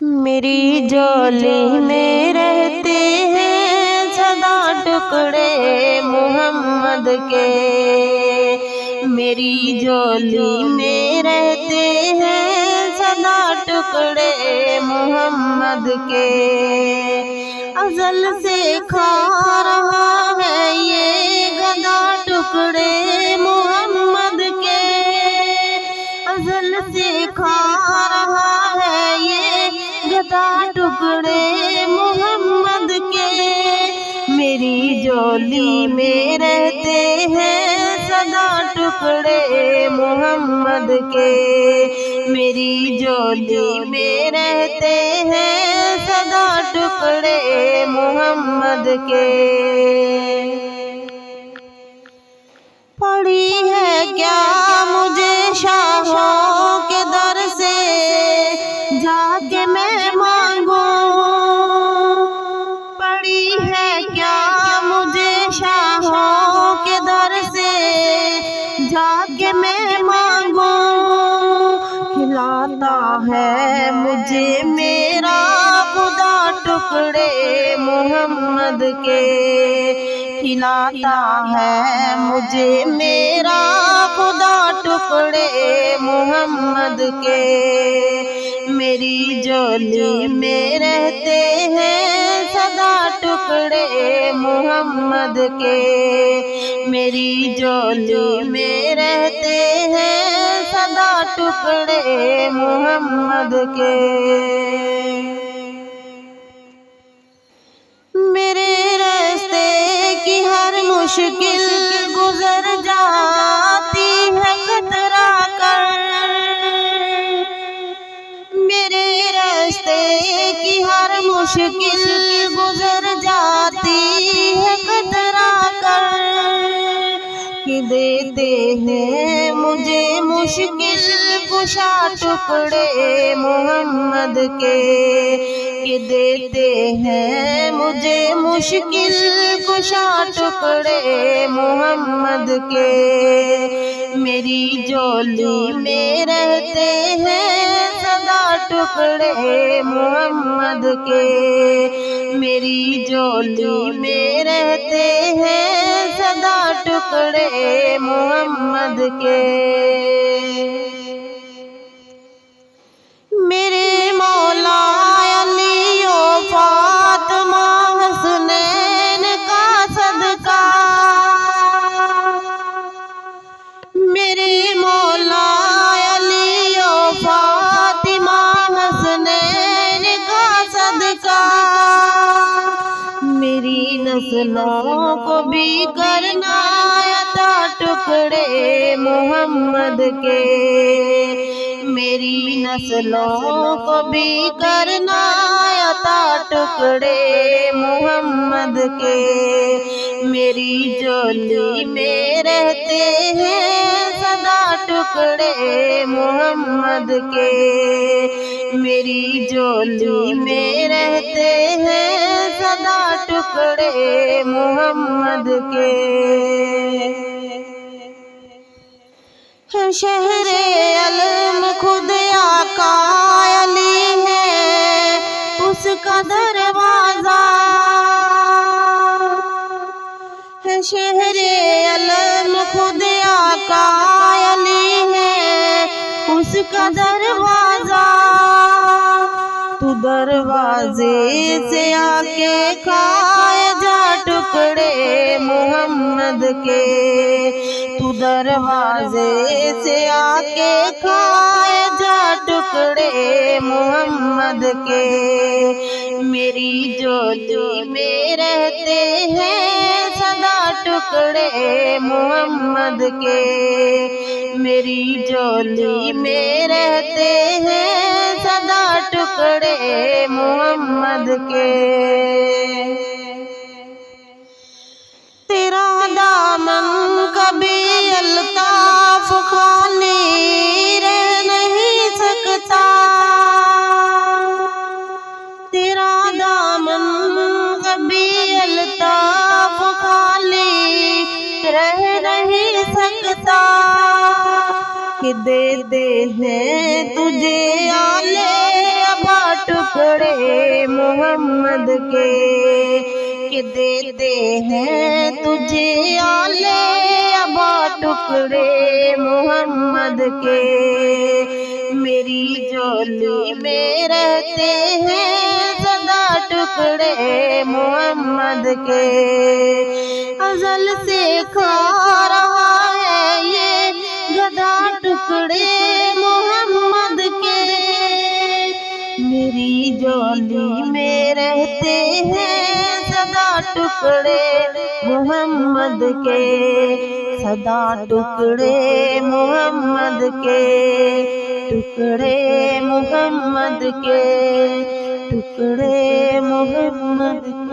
मेरी झोली में रहते हैं सदा टुकड़े मोहम्मद के। मेरी झोली में रहते हैं सदा टुकड़े मोहम्मद के। अज़ल से खा रहा है ये गदा टुकड़े मोहम्मद के। अज़ल से खा रहा है ये गदा टुकड़े मोहम्मद के। मेरी झोली में रहते हैं सदा टुकड़े मोहम्मद के। मेरी झोली में रहते हैं सदा टुकड़े मोहम्मद के। पड़ी है क्या मुझे शाहों के दर से जाके मैं मांगू। पड़ी है क्या मुझे शाहों के दर से जाके मैं मांगू। खिलाता है मुझे मेरा खुदा टुकड़े मोहम्मद के। खिलाता है मुझे मेरा खुदा टुकड़े मोहम्मद के। मेरी झोली में रहते हैं सदा टुकड़े मोहम्मद के। मेरी झोली में रहते हैं सदा टुकड़े मोहम्मद के। मेरे रास्ते की हर मुश्किल गुजर जाती है कतरा कर। मेरे रास्ते की हर मुश्किल गुजर जाती है कतरा कर। कि देते हैं मुझे मुश्किल कुशा टुकड़े मोहम्मद के। कि देते हैं मुझे मुश्किल कुशा टुकड़े मोहम्मद के। मेरी झोली में रहते हैं सदा टुकड़े मोहम्मद के। मेरी झोली में रहते हैं सदा टुकड़े मोहम्मद के। मेरे मौला अली ओ फातिमा हसनैन का सदका। मेरे मौला अली ओ फातिमा हसनैन का सदका। मेरी नस्लों को भी करना अता टुकड़े मोहम्मद के। मेरी नस्लों को भी करना अता टुकड़े मोहम्मद के। मेरी झोली में रहते हैं सदा टुकड़े मोहम्मद के। मेरी झोली में रहते हैं सदा टुकड़े मोहम्मद के। शहरे अलम खुद आका अली है उसका दरवाजा। शहरे अलम खुद आका अली है उसका दरवाजा। तू दरवाजे से आके खाए जा टुकड़े मोहम्मद के। तू दरवाजे से आके खाए जा टुकड़े मोहम्मद के। मेरी झोली में रहते हैं सदा टुकड़े मोहम्मद के। मेरी झोली में रहते हैं सदा टुकड़े मोहम्मद के। तेरा दामन कभी अल्ताफ खाली रह नहीं सकता। तेरा दामन कभी अल्ताफ खाली रह नहीं सकता। कि दे हैं तुझे आले अबा टुकड़े टुकड़े मोहम्मद के देते हैं तुझे आले अबा टुकड़े मोहम्मद के। मेरी झोली में रहते हैं सदा टुकड़े मोहम्मद के। अज़ल से खा रहा है ये गधा टुकड़े मोहम्मद के। मेरी झोली में रहते हैं सदा टुकड़े मोहम्मद के, सदा टुकड़े मोहम्मद के, टुकड़े मोहम्मद के, टुकड़े मोहम्मद के।